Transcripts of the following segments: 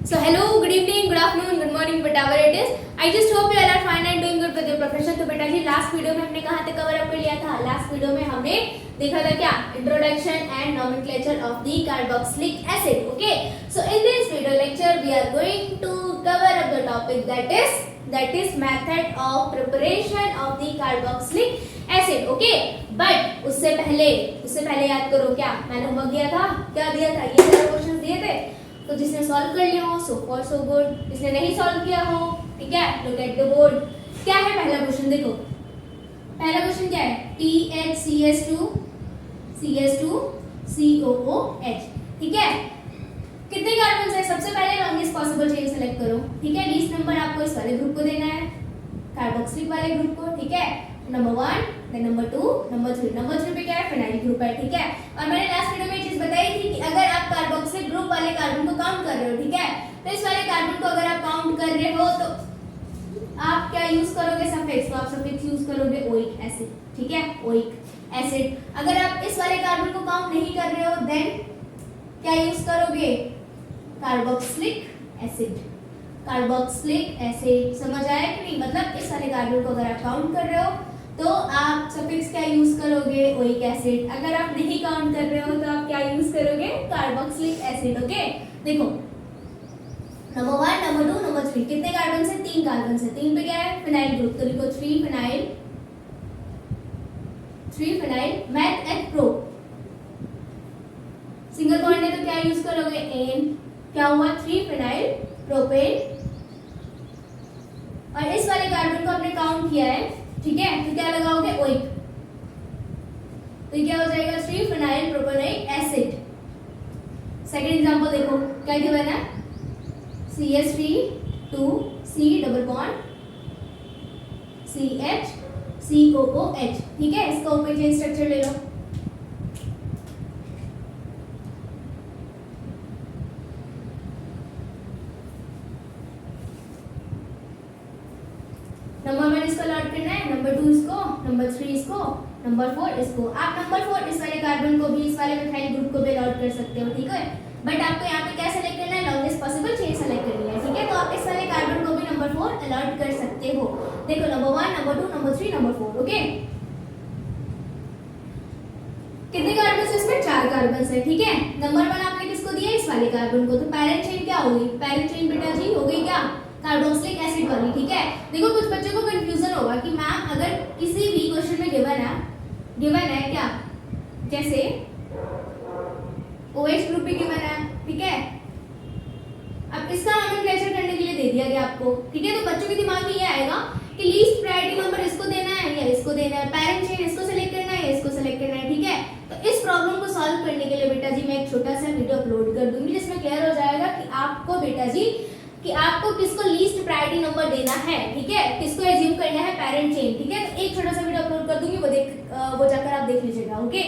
So hello, good evening, good afternoon, good morning, whatever it is. I just hope you all are fine and doing good with your profession. तो बेटा जी last video में हमने कहाँ तक cover up कर लिया था? Last video में हमने देखा था क्या? Introduction and nomenclature of the carboxylic acid. Okay, so in this video lecture we are going to cover up the topic that is method of preparation of the carboxylic acid. Okay, but उससे पहले याद करो क्या मैंने homework दिया था? क्या दिया था? ये सारे क्वेश्चंस दिए थे. तो जिसने सॉल्व कर लिया हो सो फॉर सो गुड, जिसने नहीं सॉल्व किया हो ठीक है, लुक एट द बोर्ड. क्या है पहला क्वेश्चन? देखो पहला क्वेश्चन क्या है? THCS2 CH2 COOH. ठीक है, कितने कार्बन है? सबसे पहले लॉन्गेस्ट पॉसिबल चेन सेलेक्ट करो. ठीक है, लीस्ट नंबर आपको इस वाले ग्रुप को देना है, कार्बोक्सिलिक वाले ग्रुप को. ठीक है, number 1 then number 2 number 3. Number 3 पे क्या है? फिनाइल ग्रुप है. ठीक है, और मैंने लास्ट वीडियो में चीज बताई थी कि अगर आप कार्बोक्सिलिक ग्रुप वाले कार्बन को काउंट कर रहे हो, ठीक है, तो इस वाले कार्बन को अगर आप काउंट कर रहे हो तो आप क्या यूज करोगे? सफिक्स. तो आप सफिक्स यूज करोगे ओइक एसिड. ठीक है, ओइक एसिड. अगर आप इस वाले कार्बन को काउंट नहीं कर रहे हो देन क्या यूज करोगे? Carboxylic acid. कार्बोक्सिलिक एसिड समझ आया कि नहीं? मतलब इस वाले कार्बन को अगर आप काउंट कर रहे हो तो आप सफिक्स क्या यूज करोगे? Oic acid. अगर आप नहीं काउंट कर रहे हो तो आप क्या यूज करोगे? Carboxylic acid. ओके, देखो नंबर 1 नंबर 2 नंबर 3 कितने कार्बन से? 3 कार्बन से. 3 पे क्या है? Phenyl group. तो लिखो 3 फिनाइल मैथ एट प्रो. सिंगल बॉन्ड है तो क्या यूज करोगे? एन. क्या हुआ? 3 फिनाइल प्रोपेन. और इस वाले कार्बन को आपने काउंट किया है, ठीक है, तो क्या लगाओगे? ओइक. तो क्या हो जाएगा? 3 phenyl propanoic acid. Second example देखो क्या गिवन है? CH3 C double bond CH COOH. ठीक है, इसका ऊपर चेन स्ट्रक्चर ले लो. नंबर 1 इसको अलॉट करना है, नंबर 2 इसको, नंबर 3 इसको, नंबर 4 इसको. आप नंबर 4 इस वाले कार्बन को भी इस वाले मिथाइल ग्रुप को भी अलॉट कर सकते हो. ठीक है, बट आपको यहाँ पे क्या सेलेक्ट करना है? लॉन्गेस्ट पॉसिबल चेन सेलेक्ट करनी है. ठीक है, तो आप इस वाले कार्बन को भी नंबर 4 अलॉट कर सकते हो. देखो number 1 number 2 number 3 number 4. Okay, कितने कार्बन है इसमें? 4 कार्बन है. ठीक है, नंबर 1 आपने किसको दिया? इस वाले कार्बन को. तो पैरेंट चेन क्या होगी? पैरेंट चेन बेटा जी हो गई क्या? कार्बोक्सिलिक एसिड वाली. ठीक है, देखो कुछ बच्चों को कंफ्यूजन होगा कि मैम अगर किसी भी क्वेश्चन में गिवन है क्या, जैसे OH ग्रुप भी गिवन है, ठीक है, अब इसका नॉमेनक्लेचर करने के लिए दे दिया गया आपको. ठीक है, तो बच्चों के दिमाग में ये आएगा कि लीस्ट प्रायोरिटी नंबर इसको देना है या इसको देना है, पैरेंट चेन इसको सेलेक्ट करना है या इसको सेलेक्ट करना है. ठीक है, तो इस प्रॉब्लम को सॉल्व करने के लिए बेटा जी मैं एक छोटा सा वीडियो अपलोड कर दूंगी जिसमें क्लियर हो जाएगा कि आपको बेटा जी कि आपको किसको लीस्ट प्रायोरिटी नंबर देना है. ठीक है, किसको एज्यूम करना है? Parent chain. ठीक है, तो एक छोटा सा वीडियो अपलोड कर दूंगी, वो जाकर आप देख लीजिएगा. ओके,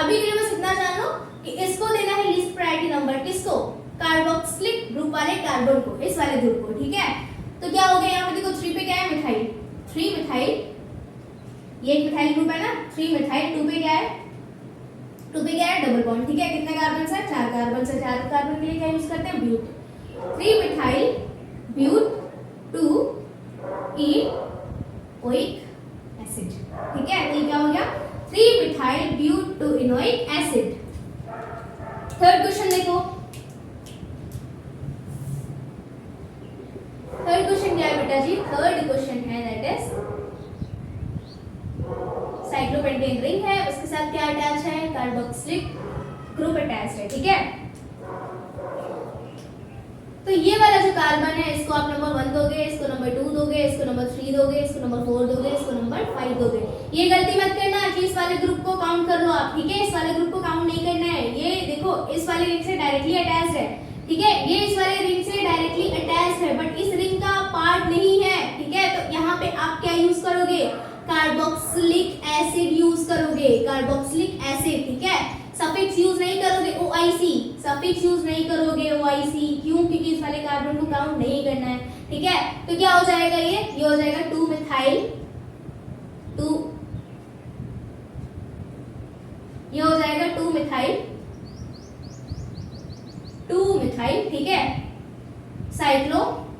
अभी के लिए बस इतना जान लो कि इसको देना है लीस्ट प्रायोरिटी नंबर. किसको? कार्बोक्सिलिक ग्रुप वाले कार्बन को, इस वाले ग्रुप को. ठीक है, तो क्या हो गया यहाँ पे? देखो 3 पे क्या है? मिथाइल. 3 मिथाइल, ये एक मिथाइल ग्रुप है ना, 3 मिथाइल. 2 पे क्या है? 2 पे क्या है? Double bond. ठीक है, कितने कार्बन है? 4 कार्बन से. 4 कार्बन के लिए क्या यूज करते हैं? But. 3 methyl but 2 enoic acid. ठीक है, तो ये क्या हो गया? 3 methyl but 2 enoic acid. Third question देखो. थर्ड क्वेश्चन क्या है बेटा जी? थर्ड क्वेश्चन है दैट इज साइक्लोपेंटेन रिंग है, उसके साथ क्या अटैच है? कार्बोक्सिलिक ग्रुप अटैच है. ठीक है, तो ये वाला जो कार्बन है इसको आप नंबर 1 दोगे, इसको नंबर 2 दोगे, इसको नंबर 3 दोगे, इसको नंबर 4 दोगे, इसको नंबर 5 दोगे. ये गलती मत करना कि इस वाले ग्रुप को काउंट कर लो आप. ठीक है, इस वाले ग्रुप को काउंट नहीं करना है. ये देखो इस वाले रिंग से डायरेक्टली अटैच्ड है. ठीक है, ये इस वाले रिंग से डायरेक्टली अटैच्ड है बट इस रिंग का पार्ट नहीं है. ठीक है, तो यहाँ पे आप क्या यूज करोगे? कार्बोक्सिलिक एसिड यूज करोगे. Carboxylic acid. ठीक है, सफिक्स यूज नहीं करोगे. OIC सफिक्स यूज नहीं करोगे. OIC क्यों? क्योंकि इस वाले कार्बन को काउंट नहीं करना है. ठीक है, तो क्या हो जाएगा? ये हो जाएगा 2 मिथाइल 2, ये हो जाएगा 2 मिथाइल. ठीक है, साइक्लोपेंटेन,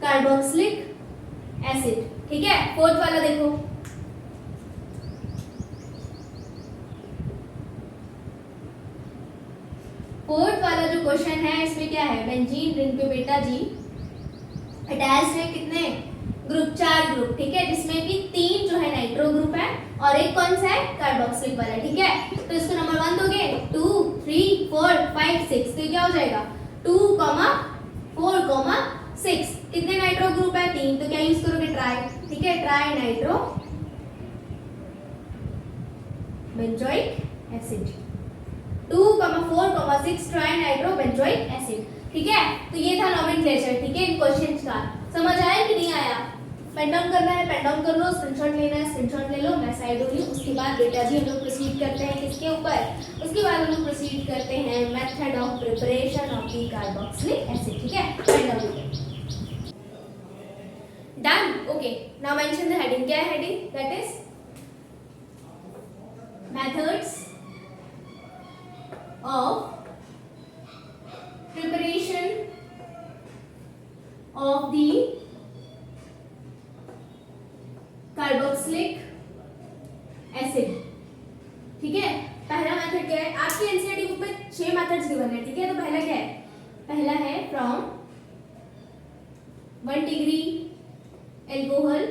कार्बोक्सिलिक एसिड। ठीक है, फोर्थ वाला देखो, फोर्थ वाला जो क्वेश्चन है इसमें क्या है, बेंजीन रिंग पे बेटा जी अटैच्ड है कितने ग्रुप, 4 ग्रुप। ठीक है, जिसमें कि 3 जो है नाइट्रो ग्रुप है और एक कौन सा है, कार्बोक्सिलिक वाला। ठीक है, तो इसको नंबर 1 दोगे, 2 3 4 5 6, तो क्या हो जाएगा 2, 4, 6। कितने नाइट्रो ग्रुप है, 3, तो क्या यूज करोगे, ट्राई। ठीक है, tri nitro benzoic acid, 2, 4, 6 tri nitro benzoic acid. ठीक है, तो ये था नोमेनक्लेचर। ठीक है, इन क्वेश्चंस का समझ आया कि नहीं आया, पेन डाउन करना है पेन डाउन कर लो, स्क्रीनशॉट लेना है स्क्रीनशॉट ले लो, मैं साइड हो रही हूँ। उसके बाद बेटा जी हम लोग प्रोसीड करते हैं किसके ऊपर, उसके बाद हम लोग प्रोसीड करते हैं method of preparation of the carboxylic acid. ठीक है, pen down done. Okay, now mention the heading. क्या है heading, that is methods of preparation of the carboxylic acid। ठीक है, पहला मेथड क्या है, आपके एनसीईआरटी बुक में 6 मेथड्स गिवन है। ठीक है, तो पहला क्या है, पहला है फ्रॉम 1 डिग्री एल्कोहल,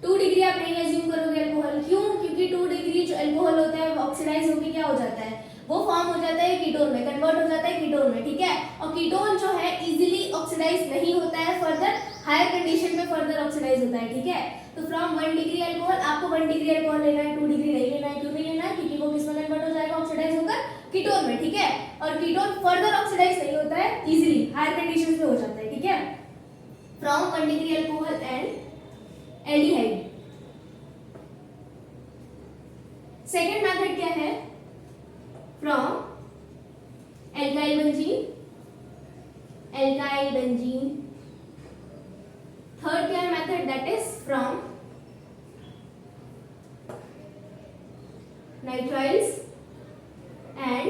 2 डिग्री आप नहीं एज्यूम करोगे एल्कोहल, क्यों, क्योंकि 2 डिग्री जो एल्कोहल होता है वो ऑक्सीडाइज होकर क्या हो जाता है, वो फॉर्म हो जाता है कीटोन में, कन्वर्ट हो जाता है कीटोन में। ठीक है, और कीटोन जो है इजीली ऑक्सीडाइज नहीं होता है, फर्दर हायर कंडीशन में फर्दर ऑक्सीडाइज होता है। ठीक है, तो फ्रॉम 1 डिग्री अल्कोहल, आपको 1 डिग्री अल्कोहल लेना है, 2 डिग्री नहीं लेना है। क्यों नहीं लेना है, क्योंकि वो किसमें कन्वर्ट हो जाएगा, ऑक्सीडाइज होकर कीटोन में। ठीक है, और कीटोन फर्दर ऑक्सीडाइज नहीं होता है इजीली, हायर कंडीशन में हो जाता है। ठीक है, from 1 degree alcohol and aldehyde. Second method क्या है, from alkyl benzene, alkyl benzene. Third क्या है method, that is from nitriles and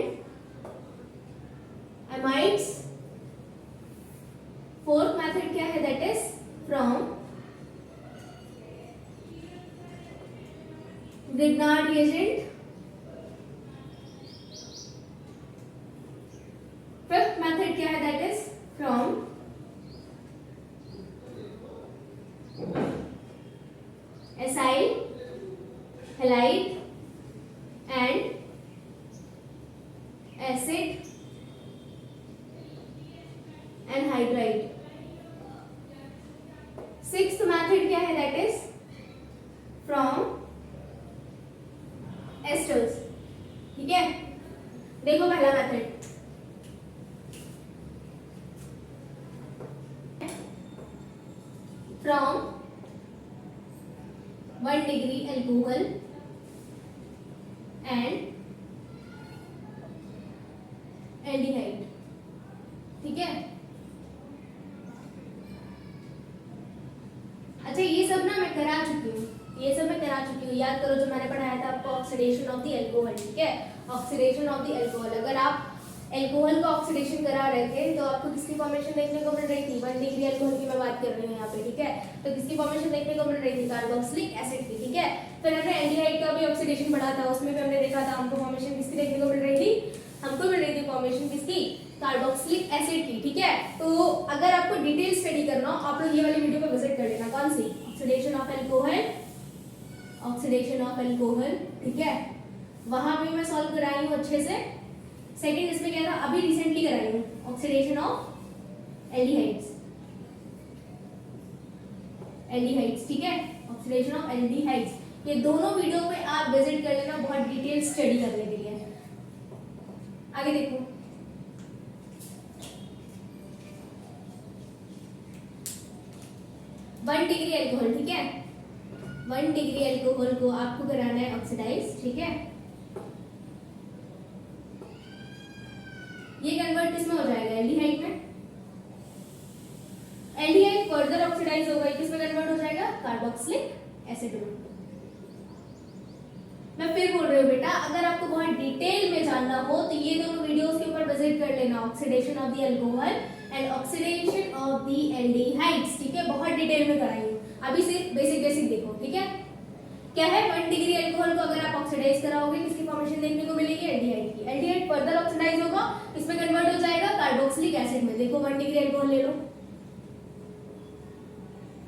amides. Fourth method क्या है, that is from Grignard reagent। Fifth method क्या है, that is from acyl halide and acid anhydride. Sixth method क्या है, that is from asters. ठीक है, देखो पहला method, from 1 degree alcohol and aldehyde. ठीक है, अच्छा ये सब ना मैं करा चुकी हूँ, याद करो जो मैंने पढ़ाया था आपको, ऑक्सीडेशन ऑफ द एल्कोहल। ठीक है, ऑक्सीडेशन ऑफ द एल्कोहल, अगर आप एल्कोहल का ऑक्सीडेशन करा रहे थे तो आपको किसकी फॉर्मेशन देखने को मिल रही थी, 1 डिग्री अल्कोहल की मैं बात कर रही हूँ यहाँ पे। ठीक है, तो किसकी फॉर्मेशन देखने को मिल रही थी, कार्बोक्सिलिक एसिड की। ठीक है, फिर हमने एल्डिहाइड का भी ऑक्सीडेशन पढ़ा था, उसमें भी हमने देखा था हमको फॉर्मेशन किसकी देखने को मिल रही थी, हमको मिल रही थी फॉर्मेशन किसकी, कार्बोक्सिलिक एसिड की। ठीक है, तो अगर आपको डिटेल स्टडी करना हो आप लोग ये वाली वीडियो पे विजिट कर लेना, कौन सी, oxidation of alcohol, oxidation of alcohol. ठीक है, वहां भी मैं सॉल्व कराई हूँ अच्छे से। सेकंड इसमें क्या था, अभी रिसेंटली कराई हूँ, ऑक्सीडेशन ऑफ एल्डिहाइड्स, ठीक है, ऑक्सीडेशन ऑफ एल्डिहाइड्स। ये दोनों वीडियो पे आप विजिट कर लेना बहुत डिटेल स्टडी करने के लिए। आगे देखो, वन डिग्री एल्कोहल। ठीक है, 1 डिग्री एल्कोहल को आपको कराना है ऑक्सीडाइज। ठीक है, ये कन्वर्ट किसमें हो जाएगा, एल्डिहाइड में। एल्डिहाइड फर्दर ऑक्सीडाइज होगा, किसमें कन्वर्ट हो जाएगा, कार्बोक्सिलिक एसिड में। मैं फिर बेटा अगर आपको बहुत डिटेल में जानना हो तो ये दोनों वीडियोस के ऊपर विजिट कर लेना, oxidation of the alcohol and oxidation of the aldehydes, ठीक है, बहुत डिटेल में कराएंगे। अभी सिर्फ बेसिक बेसिक देखो, ठीक है। क्या है, 1 डिग्री अल्कोहल को अगर आप ऑक्सीडाइज कराओगे किसकी फॉर्मेशन देखने को मिलेगी, एल्डिहाइड की। एल्डिहाइड फर्दर ऑक्सीडाइज होगा, इसमें कन्वर्ट हो जाएगा कार्बोक्सिलिक एसिड में। देखो 1 डिग्री अल्कोहल ले लो,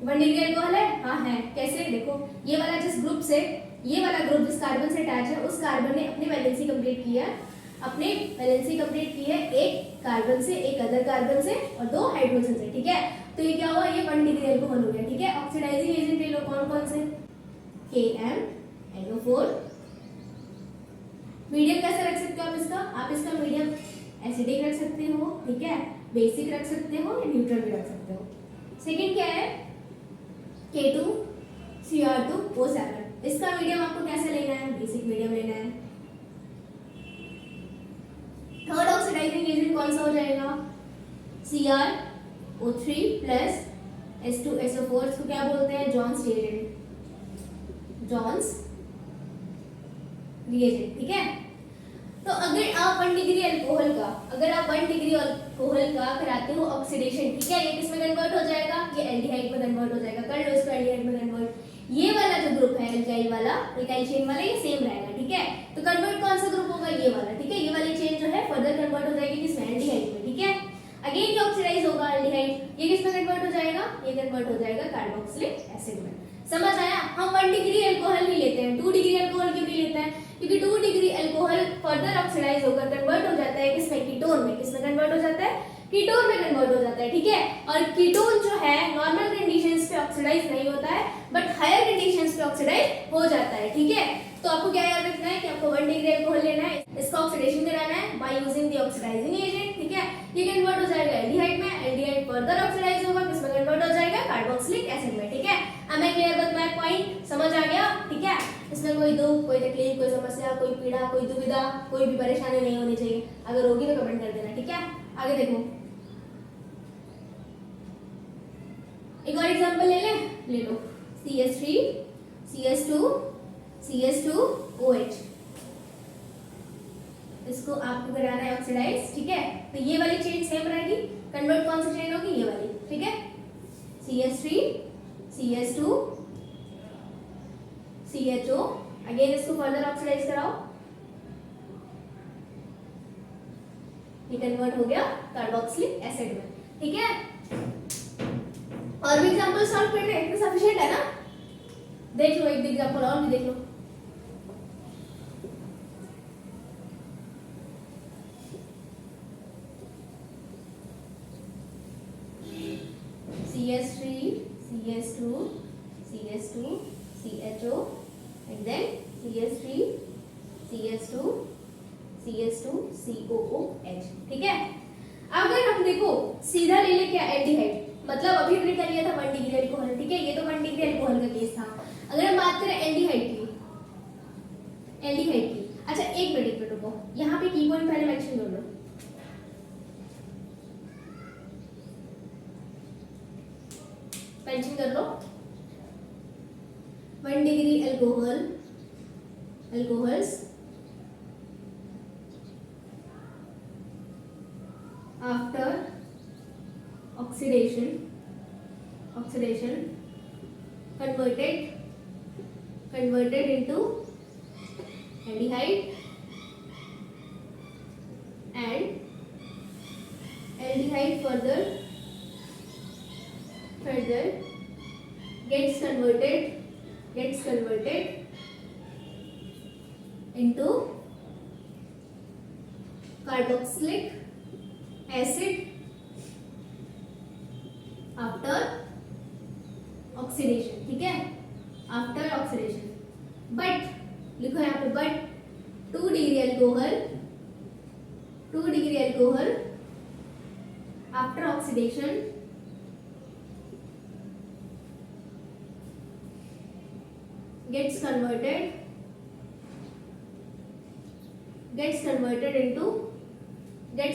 1 डिग्री अल्कोहल है, हाँ है। कैसे, देखो ये वाला जिस ग्रुप से, ये वाला ग्रुप जिस कार्बन से अटैच है उस कार्बन ने अपनी वैलेंसी कंप्लीट की है, अपने वैलेंसी कंप्लीट की है एक कार्बन से, एक अदर कार्बन से और 2 हाइड्रोजन से, ठीक है। तो ये क्या हुआ, ये 1 डिग्री अल्कोहल हो गया, ठीक है। ऑक्सीडाइजिंग एजेंट ले लो, कौन कौन से, KMNO4। मीडियम कैसे रख सकते हो आप इसका, आप इसका मीडियम एसिडिक रख सकते हो, ठीक है, बेसिक रख सकते हो या न्यूट्रल भी रख सकते हो। सेकंड क्या है, K2Cr2O7। इसका मीडियम आपको कैसे लेना है, बेसिक मीडियम लेना है। थर्ड ऑक्सीडाइजिंग एजेंट कौन सा हो जाएगा, CrO3 प्लस H2SO4, इसको क्या बोलते हैं, जॉन्स रिएजेंट, जॉन्स रिएजेंट, ठीक है। तो अगर आप 1 डिग्री अल्कोहल का, अगर आप 1 डिग्री अल्कोहल का कराते हो ऑक्सीडेशन, ठीक है, ये किसमें कन्वर्ट हो जाएगा, ये एल्डिहाइड में कन्वर्ट हो जाएगा। कर लो इसको एल्डिहाइड में कन्वर्ट। ये वाला जो ग्रुप है एल्काइल वाला, एल्काइल चेन वाला, ये सेम रहेगा, ठीक है। तो कन्वर्ट कौन सा ग्रुप होगा, ये वाला, ठीक है। ये वाली चेन जो है फर्दर कन्वर्ट हो जाएगी किसमें, एल्डिहाइड में, ठीक है। अगेन ये ऑक्सीडाइज होगा एल्डिहाइड, ये किसमें कन्वर्ट हो जाएगा, ये कन्वर्ट हो जाएगा कार्बोक्सिलिक एसिड में। समझ आया। हम 1 डिग्री अल्कोहल ही लेते हैं, 2 डिग्री अल्कोहल क्यों नहीं लेते हैं, क्योंकि 2 डिग्री अल्कोहल फर्दर ऑक्सीडाइज होकर कन्वर्ट हो जाता है किसमें, कीटोन में। किसमें कन्वर्ट हो जाता है, कीटोन में कन्वर्ट हो जाता है, ठीक है। और कीटोन जो है नॉर्मल कंडीशंस पे ऑक्सीडाइज नहीं होता है, बट हायर कंडीशंस पे ऑक्सीडाइज हो जाता है, ठीक है। तो आपको क्या याद रखना है कि आपको 1 डिग्री अल्कोहल लेना है, इसका ऑक्सीडेशन कराना है by using the oxidising agent, ठीक है। ये कन्वर्ट हो जाएगा एल्डिहाइड में, एल्डिहाइड फर्दर ऑक्सीडाइज होगा किसमें, कन्वर्ट हो जाएगा कार्बोक्सिलिक एसिड में, ठीक है। अब मैं क्लियर विद माय पॉइंट, समझ आ गया, ठीक है। इसमें कोई दुख, कोई तकलीफ, कोई समस्या, कोई पीड़ा, कोई दुविधा, कोई भी परेशानी नहीं होनी चाहिए। अगर होगी तो कमेंट कर देना, ठीक है। आगे देखो, एक और एग्जांपल ले लो, CH3 CH2 CH2OH। इसको आपको कराना है ऑक्सीडाइज, ठीक है। तो ये वाली चेन सेम रहेगी, कन्वर्ट कौन सी चेन होगी, ये वाली, ठीक है। CH3 CH2 CHO, अगेन इसको फर्दर ऑक्सीडाइज कराओ, ये कन्वर्ट हो गया कार्बोक्सिलिक एसिड में, ठीक है। और भी एग्जांपल सॉल्व करने इतना सफिशिएंट है ना। देख लो एक एग्जांपल और भी देख लो। CH3 CH2 CH2 CHO and then CH3 CH2 CH2 COOH, ठीक है। अगर हम देखो सीधा ले ले क्या, एल्डिहाइड, मतलब अभी हमने कर लिया था 1 डिग्री अल्कोहल, ठीक है। ये तो 1 डिग्री अल्कोहल का केस था। अगर हम बात करें एल्डिहाइड की, अच्छा एक मिनट रुको, यहाँ पे की पॉइंट पहले मेंशन कर लो। मेंशन कर लो 1 degree alcohols after oxidation converted into aldehyde and aldehyde further gets converted into carboxylic acid after oxidation, ठीक है, आफ्टर ऑक्सीडेशन। बट लिखो यहाँ पे, but 2 degree alcohol after oxidation gets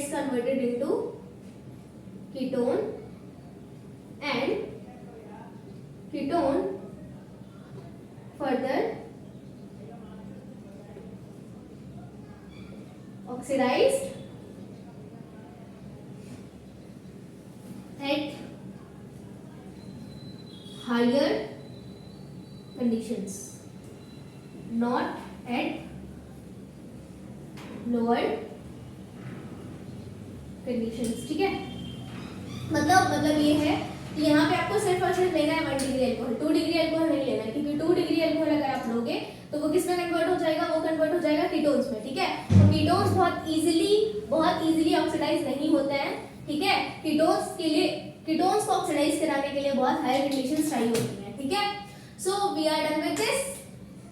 converted into ketone and ketone further oxidised at higher conditions, not at lower conditions. ठीक है, मतलब ये है कि यहाँ पे आपको सिर्फ और सिर्फ लेना है 1 डिग्री अल्कोहल, 2 डिग्री अल्कोहल नहीं लेना है, क्योंकि 2 डिग्री अल्कोहल अगर आप लोगे तो वो किस में कन्वर्ट हो जाएगा, वो कन्वर्ट हो जाएगा कीटोन्स में। ठीक है, तो कीटोन्स बहुत इजीली ऑक्सीडाइज नहीं होते हैं। ठीक है, कीटोन्स को ऑक्सीडाइज कराने के लिए बहुत हायर कंडीशंस चाहिए होती हैं। ठीक है, so we are done with this.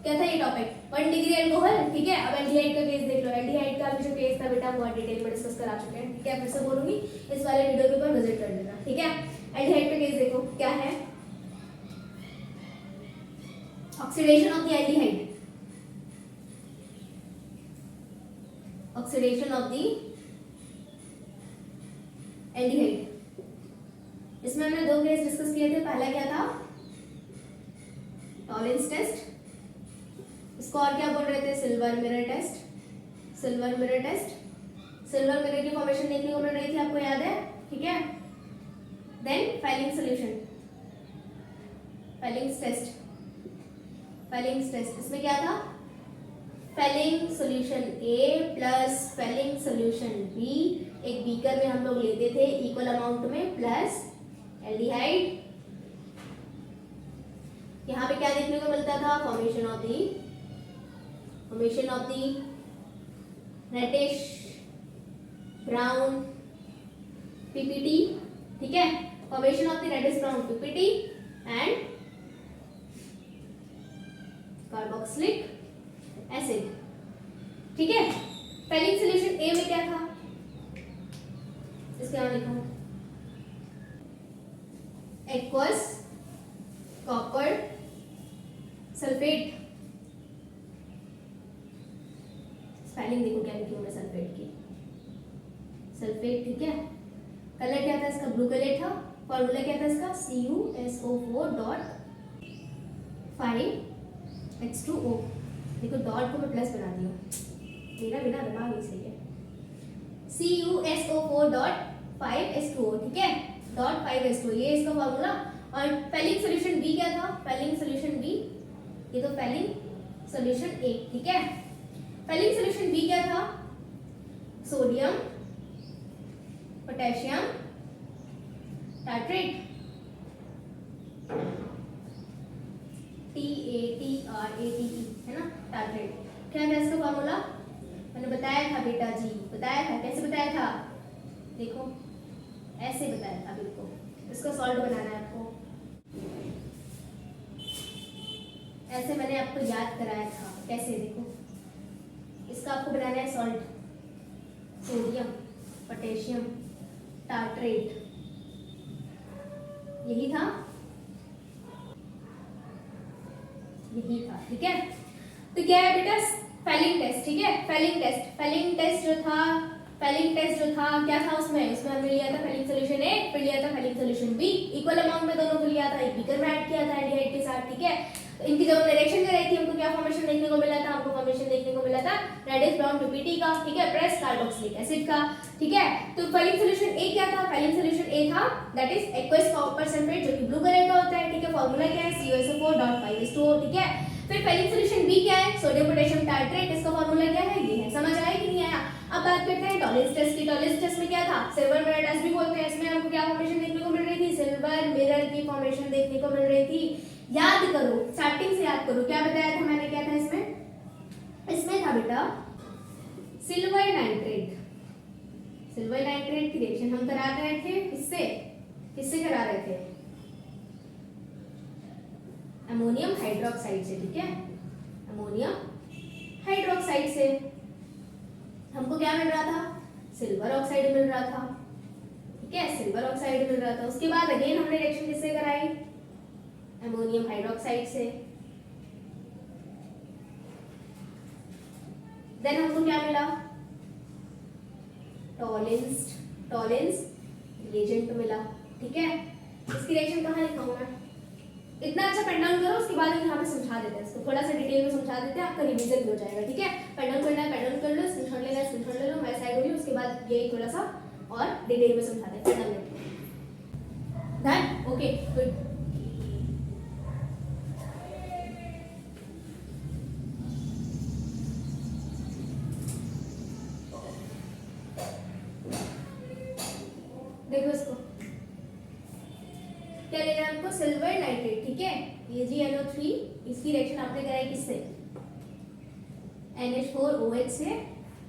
क्या था ये टॉपिक, 1 डिग्री अल्कोहल। ठीक है, अब एल्डिहाइड का केस देख लो। एल्डिहाइड का भी जो केस था बेटा बहुत डिटेल में डिस्कस करा चुके हैं। ठीक है, फिर से बोलूंगी, इस वाले वीडियो के ऊपर विजिट कर लेना। ठीक है, एल्डिहाइड का केस देखो क्या है, oxidation of the aldehyde, oxidation of the aldehyde. इसमें हमने 2 केस डिस्कस किए थे। पहला क्या था, टॉलेंस टेस्ट, इसको और क्या बोल रहे थे, silver mirror test. Silver mirror test, silver mirror की फॉर्मेशन देखने को मिल रही थी, आपको याद है। ठीक है, then Fehling solution, Fehling's test, Fehling's test. इसमें क्या था, Fehling solution A plus Fehling solution B एक बीकर में हम लोग लेते थे इक्वल अमाउंट में, प्लस एल्डिहाइड। यहाँ पे क्या देखने को मिलता था, formation of the reddish brown PPT। ठीक है, formation of the reddish brown PPT and carboxylic acid. ठीक है, फेलिंग सॉल्यूशन A में क्या था, इसके यहाँ लिखा एक्वस कॉपर सल्फेट। स्पेलिंग देखो क्या लिखी है सल्फेट की, सल्फेट। ठीक है, कलर क्या था इसका, ब्लू कलर था। फॉर्मूला क्या था इसका, CuSO4.5H2O। देखो डॉट को मैं प्लस बना दिया, मेरा बिना दिमाग ही सही है। CuSO4.5H2O। ठीक है, .5H2O ये इसका फॉर्मूला। और फेलिंग सॉल्यूशन B क्या था, फेलिंग सॉल्यूशन B, ये तो फेलिंग सॉल्यूशन A। ठीक है, फेलिंग सॉल्यूशन B क्या था, सोडियम पोटेशियम टार्ट्रेट, TATRATE है ना, टार्ट्रेट। क्या था इसका फॉर्मूला, मैंने बताया था बेटा जी, बताया था। कैसे बताया था, देखो ऐसे बताया था बिल्कुल। इसका सॉल्ट बनाना है आपको, ऐसे मैंने आपको याद कराया था। कैसे, देखो इसका आपको बनाना है सॉल्ट, सोडियम पोटेशियम टार्ट्रेट, यही था। ठीक है, तो क्या है बेटा, फेलिंग टेस्ट। ठीक है, फेलिंग टेस्ट जो था क्या था, उसमें हमने लिया था फेलिंग सॉल्यूशन A, फिर लिया था Fehling solution B, equal amount में दोनों को लिया था, एक बीकर में ऐड किया था एल्डिहाइड के साथ। ठीक है, तो इनकी जब हमने रिएक्शन कराई थी, हमको क्या फॉर्मेशन देखने को मिला था, हमको फॉर्मेशन देखने को मिला था रेडिश ब्राउन PPT का। ठीक है, प्लस कार्बोक्सिलिक एसिड का। ठीक है, तो फेलिंग सॉल्यूशन A क्या था, फेलिंग सॉल्यूशन A था that is aqueous copper sulphate, जो कि ब्लू कलर का होता है। ठीक है, फॉर्मूला क्या है, CuSO4.5H2O। ठीक है, फिर फेलिंग सॉल्यूशन B क्या है, सोडियम पोटेशियम टार्ट्रेट, इसका फॉर्मूला क्या है, ये है। समझ आया कि नहीं आया। अब बात करते हैं टॉलेंस टेस्ट की। टॉलेंस टेस्ट में क्या था, सिल्वर मिरर टेस्ट भी बोलते हैं। इसमें हमको क्या फॉर्मेशन देखने को मिल रही थी, सिल्वर मिरर की फॉर्मेशन देखने को मिल रही थी। याद करो, स्टार्टिंग से याद करो, क्या बताया था मैंने, क्या था इसमें था बेटा सिल्वर नाइट्रेट की रिएक्शन हम करा रहे थे। किससे करा रहे थे, अमोनियम हाइड्रोक्साइड से। ठीक है, अमोनियम हाइड्रोक्साइड से हमको क्या मिल रहा था, सिल्वर ऑक्साइड मिल रहा था। ठीक है, सिल्वर ऑक्साइड मिल रहा था। उसके बाद अगेन हमने रिएक्शन किससे कराई, अमोनियम हाइड्रोक्साइड से। देन हमको क्या मिला, टॉलेंस रिएजेंट मिला। ठीक है, इसकी रिएक्शन कहाँ लिखा हूं मैं, इतना अच्छा पेन डाउन करो, उसके बाद हम यहाँ पे समझा देते हैं इसको, थोड़ा सा डिटेल में समझा देते हैं, आपका रिवीजन भी हो जाएगा। ठीक है, पेन डाउन करना है पेन डाउन कर लो, स्क्रीनशॉट लेना है स्क्रीनशॉट ले लो, मैं साइड हो रही हूँ, उसके बाद यही थोड़ा सा और डिटेल में समझा देते हैं। Done, okay good. देखो इसको क्या लेना है आपको, सिल्वर नाइट्रेट। ठीक है, AgNO3, इसकी रिएक्शन आपने कराई किससे, NH4OH से।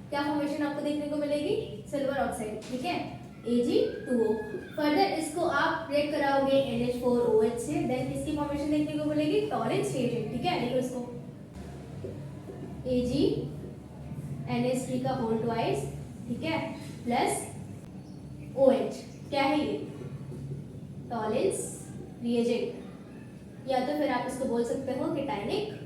क्या फॉर्मेशन आपको देखने को मिलेगी, सिल्वर ऑक्साइड। ठीक है, Ag2O। फर्दर इसको आप ब्रेक कराओगे NH4OH से, देन किसकी फॉर्मेशन देखने को मिलेगी, टॉरेंस रिएजेंट। ठीक है, देखो इसको AgNH3 का होल ट्वाइस, ठीक है, प्लस OH। क्या है ये, टॉलेंस रिएजेंट, या तो फिर आप इसको बोल सकते हो केटाइनिक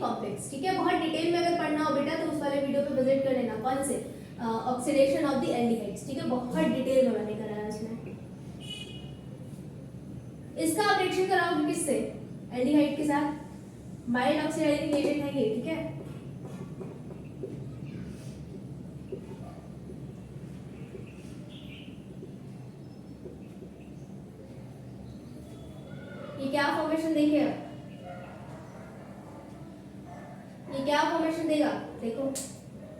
कॉम्प्लेक्स। ठीक है, बहुत डिटेल में अगर पढ़ना हो बेटा तो उस वाले वीडियो पे विजिट कर लेना, कौन से, ऑक्सीडेशन ऑफ द एल्डिहाइड्स। ठीक है, बहुत डिटेल में मैंने करा है उसमें। इसका आप रिएक्शन कराओगे किससे, एल्डिहाइड के साथ, माइल्ड ऑक्सीडाइजिंग एजेंट है ये। ठीक है, ये क्या फॉर्मेशन देखिए, ये क्या फॉर्मेशन देगा, देखो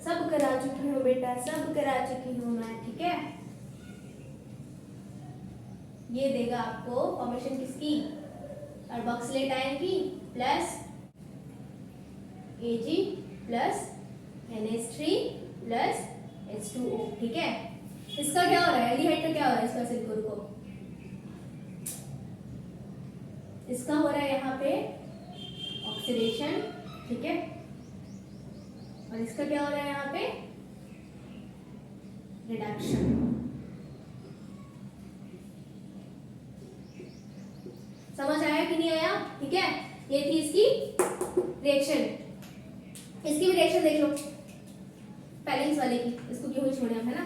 सब करा चुकी हूँ बेटा, सब करा चुकी हूँ मैं। ठीक है, ये देगा आपको फॉर्मेशन किसकी, कार्बोक्सिलेट आयन की, plus Ag plus NH3 plus H2O। ठीक है, इसका क्या हो रहा है, एल्डिहाइड का क्या हो रहा है, इसका सिल्कोर को, इसका हो रहा है यहाँ पे ऑक्सीडेशन। ठीक है, और इसका क्या हो रहा है यहाँ पे, रिडक्शन। समझ आया कि नहीं आया। ठीक है, ये थी इसकी रिएक्शन। इसकी भी रिएक्शन देख लो पैलिंग्स वाले की, इसको क्यों ही छोड़े हम, है ना,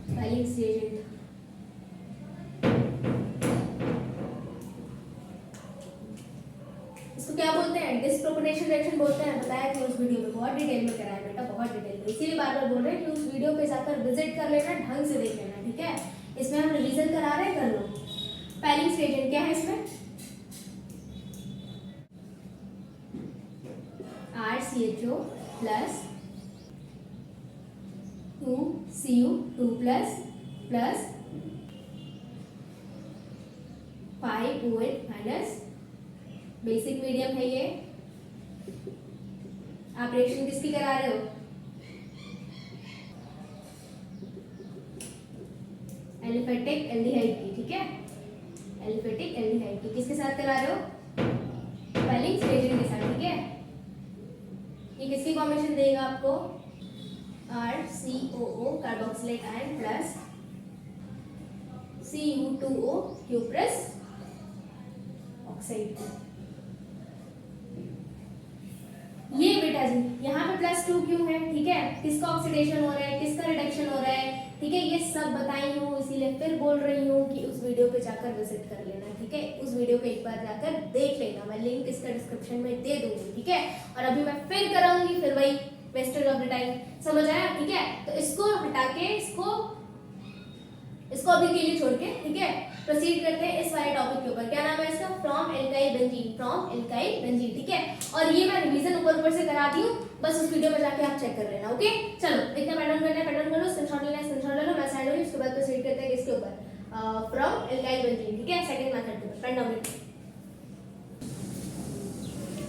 पैलिंग्स रिएजेंट। इसको क्या बोलते हैं, डिस्प्रोपोर्शनल रिएक्शन बोलते हैं। बताया कि उस वीडियो में बहुत डिटेल में कराया बेटा, बहुत डिटेल में, इसीलिए बार बार बोल रहे हैं कि उस वीडियो पे जाकर विजिट कर लेना, ढंग से देख लेना। ठीक है, इसमें हम रिवीजन करा रहे हैं, कर लो। पैलिंग्स रिएजेंट क्या है इसमें, RCHO plus 2Cu2 plus 5OH minus, basic medium है ये। आप रिएक्शन किसकी करा रहे हो, एलिफेटिक एल्डिहाइड की। ठीक है, एलिफेटिक एल्डिहाइड की किसके साथ करा रहे हो, पैलिंग्स रिएजेंट के साथ। ठीक है, ये किसकी फॉर्मेशन देगा आपको, RCOO carboxylate ion plus Cu2O cuprous oxide. ये बेटा जी यहाँ पे +2 क्यों है, ठीक है, किसका ऑक्सीडेशन हो रहा है, किसका रिडक्शन हो रहा है। ठीक है, ये सब बताई हूँ, इसीलिए फिर बोल रही हूँ कि उस वीडियो पे जाकर विजिट कर लेना। ठीक है, उस वीडियो को एक बार जाकर देख लेना, मैं लिंक इसका डिस्क्रिप्शन में दे दूंगी। ठीक है, और अभी मैं फिर कराऊंगी, फिर वही वेस्टेज ऑफ द टाइम। समझ आया। ठीक है, तो इसको हटा के इसको अभी के लिए छोड़ के, ठीक है, प्रोसीड करते हैं इस वाले टॉपिक के ऊपर। क्या नाम है इसका, from alkyl benzene, from alkyl benzene. ठीक है, और ये मैं रिवीजन ऊपर से करा दी हूँ, बस उस वीडियो में जाके आप चेक कर लेना। ओके, चलो इतना पैटर्न करना है, पैटर्न कर लो, स्क्रीनशॉट लेना है स्क्रीनशॉट ले लो, मैं साइड हुई, उसके बाद प्रोसीड करते हैं इसके ऊपर, फ्रॉम एल्काइल बेंजीन। ठीक है, सेकंड मेथड के ऊपर, pen down.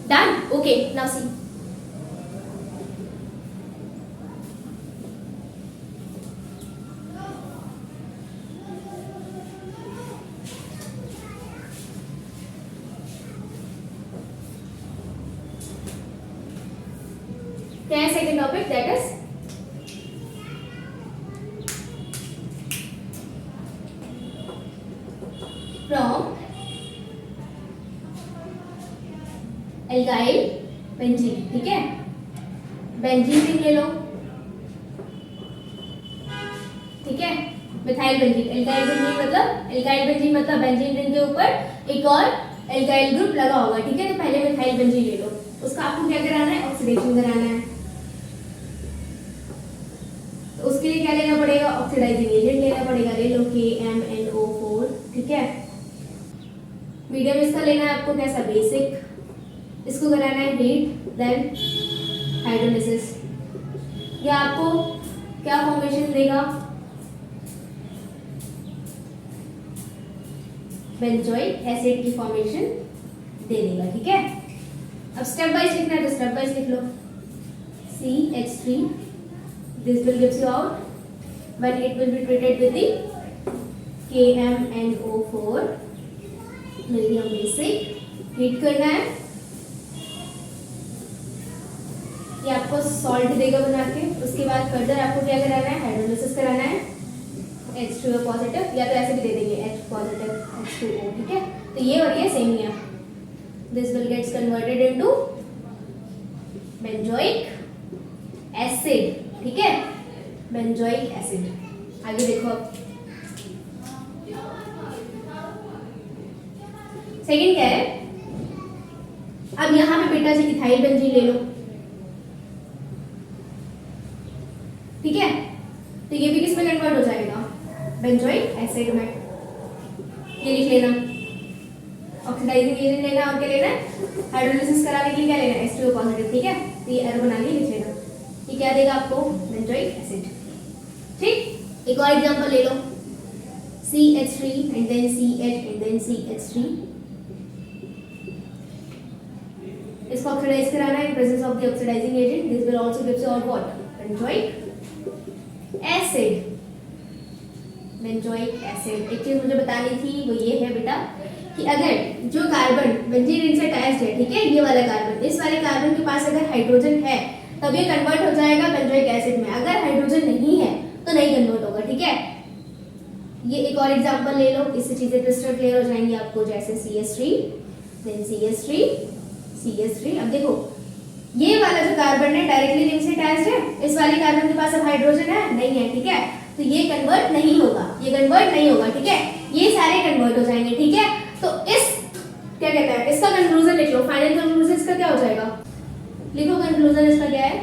Done, okay, now see. क्या है second topic, that is from alkyl benzene. ठीक है, बेंजीन रिंग ले लो। ठीक है, मिथाइल बेंजीन। एल्काइल बेंजीन मतलब बेंजीन रिंग के ऊपर एक और एल्काइल ग्रुप लगा होगा, ठीक है। तो पहले मिथाइल बेंजीन ले लो, उसका आपको क्या कराना है, ऑक्सीडेशन कराना है। तो उसके लिए क्या लेना पड़ेगा, ऑक्सीडाइजिंग एजेंट लेना पड़ेगा। ले लो KMnO4, ठीक है। मीडियम इसका लेना है आपको कैसा, बेसिक। इसको कराना है हीट, देन हाइड्रोलिसिस। ये आपको क्या फॉर्मेशन देगा, बेंजोइक एसिड की फॉर्मेशन दे देगा, ठीक है। अब स्टेप वाइज लिखना है तो स्टेप वाइज लिख लो। CH3, this will gives you out when it will be treated with the KMnO4 medium basic. Heat करना है, ये आपको सॉल्ट देगा बना के। उसके बाद फर्दर आपको क्या कराना है, हाइड्रोलिसिस कराना है। H2O पॉजिटिव, या तो ऐसे भी दे देंगे H पॉजिटिव H2O, ठीक है। तो ये और ये सेम ही है। This will gets converted into benzoic acid, ठीक है, बेंजोइक एसिड। आगे देखो अब सेकंड क्या है। अब यहां पे बेटा जी इथाइल बेंजीन ले लो, ठीक है। तो ये भी किसमें कन्वर्ट हो जाएगा, बेंजोइक एसिड में। ये लिख लेना, ऑक्सीडाइजिंग एजेंट लेना और क्या लेना है, हाइड्रोलिसिस कराने के लिए क्या लेना है, H2O पॉजिटिव, ठीक है। तो ये एरो बना के लिख लेना। ये क्या देगा आपको, बेंजोइक एसिड, ठीक। एक और एग्जांपल ले लो, CH3 and then CH and then CH3। इसको ऑक्सीडाइज कराना है in presence of the oxidising agent. This will also gives you out what, benzoic acid. Benzoic acid. एक चीज मुझे बतानी थी वो ये है बेटा कि अगर जो कार्बन बेंजीन रिंग से अटैच्ड है, ठीक है, ये वाला कार्बन, इस वाले कार्बन के पास अगर हाइड्रोजन है तब ये कन्वर्ट हो जाएगा बेंजोइक एसिड में। अगर हाइड्रोजन नहीं है तो नहीं कन्वर्ट होगा, ठीक है। ये एक और एग्जांपल ले लो, इससे चीजें क्रिस्टल क्लियर हो जाएंगी आपको। जैसे CH3 देन CH3 CH3। अब देखो ये वाला जो कार्बन है डायरेक्टली रिंग से अटैच्ड है, इस वाले कार्बन के पास अब हाइड्रोजन है नहीं है, ठीक है। तो ये कन्वर्ट नहीं होगा, ये कन्वर्ट नहीं होगा, ठीक है। ये सारे कन्वर्ट हो जाएंगे, ठीक है। तो इस क्या कहता है, इसका कंक्लूजन लिख लो। फाइनल कंक्लूजन इसका क्या हो जाएगा, लिखो कंक्लूजन इसका क्या है,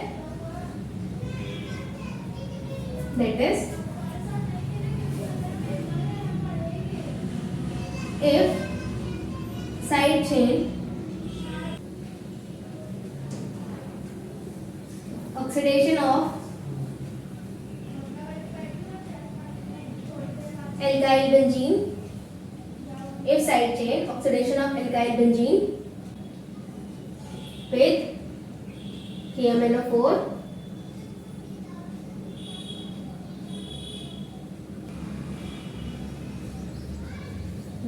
that is if side chain oxidation of alkyl benzene, if side chain oxidation of alkyl benzene with KMnO4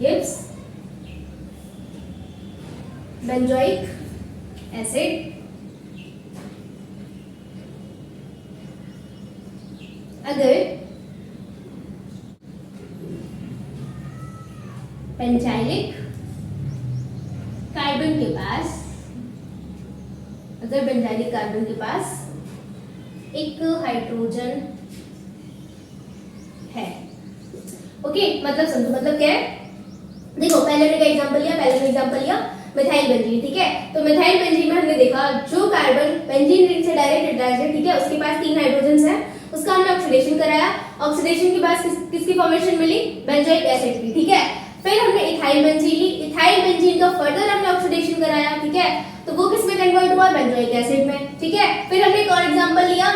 gives benzoic acid, अगर पेंटाइलिक कार्बन के पास, अगर बेंजाइलिक कार्बन के पास एक हाइड्रोजन है, ओके। मतलब समझो, मतलब क्या है, देखो पहले मैंने एग्जांपल लिया मिथाइल बेंजीन, ठीक है। तो मिथाइल बेंजीन में हमने देखा जो कार्बन बेंजीन रिंग से डायरेक्ट अटैच्ड है, ठीक है, उसके पास 3 हाइड्रोजन्स हैं, उसका हमने ऑक्सीडेशन कराया। ऑक्सीडेशन के बाद किसकी फॉर्मेशन मिली, बेंजोइक एसिड की, ठीक है। फिर हमने इथाइल बेंजीन ली, इथाइल बेंजीन का फर्दर हमने ऑक्सीडेशन कराया, ठीक है। तो वो किसमें कन्वर्ट हुआ, बेंजोइक एसिड में, ठीक है। फिर हमने एक और एग्जांपल लिया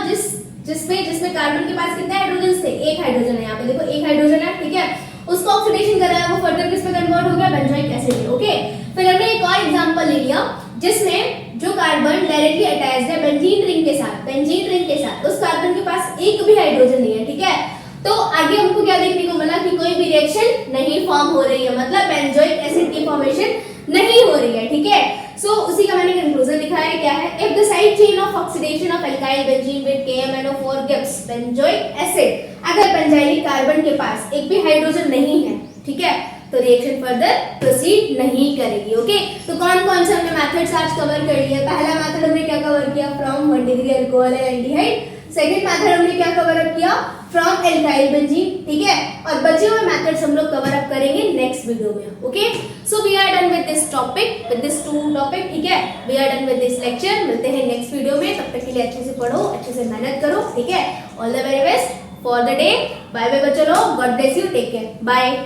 जिसमें कार्बन के पास कितने हाइड्रोजन थे, एक हाइड्रोजन है, यहाँ पे देखो एक हाइड्रोजन है, ठीक है। उसको ऑक्सीडेशन कराया, वो फर्दर किसमें कन्वर्ट हो गया, बेंजोइक एसिड में, ओके। फिर हमने एक और एग्जांपल ले लिया जिसमें जो कार्बन डायरेक्टली अटैच्ड है बेंजीन रिंग के साथ, उस कार्बन के पास एक भी हाइड्रोजन नहीं है, ठीक है। तो आगे हमको क्या देखने को मिला कि कोई भी रिएक्शन नहीं फॉर्म हो रही है, मतलब बेंजोइक एसिड की फॉर्मेशन नहीं हो रही है, ठीक है। सो उसी का मैंने कंक्लूजन लिखा है, क्या है, if the side chain of oxidation of alkyl benzene with KMnO4 gives benzoic acid, अगर बेंजाइलिक कार्बन के पास एक भी हाइड्रोजन नहीं है, ठीक है, तो रिएक्शन फर्दर प्रोसीड नहीं करेगी, ओके। तो कौन कौन से हमने मेथड्स आज कवर कर लिए। पहला मेथड हमने क्या कवर किया, from 1 degree alcohol and aldehyde second method हमने क्या कवर अप किया, फ्रॉम एल्काइल बेंजीन, ठीक है, और बचे हुए मेथड्स हम लोग कवर अप करेंगे नेक्स्ट वीडियो में। Okay, so we are done with this topic, with this 2 topic, ठीक है, we are done with this lecture. मिलते हैं नेक्स्ट वीडियो में, तब तक के लिए अच्छे से पढ़ो, अच्छे से मेहनत करो, ठीक है। All the very best for the day, bye bye बच्चों लोग, God bless you, take care, bye.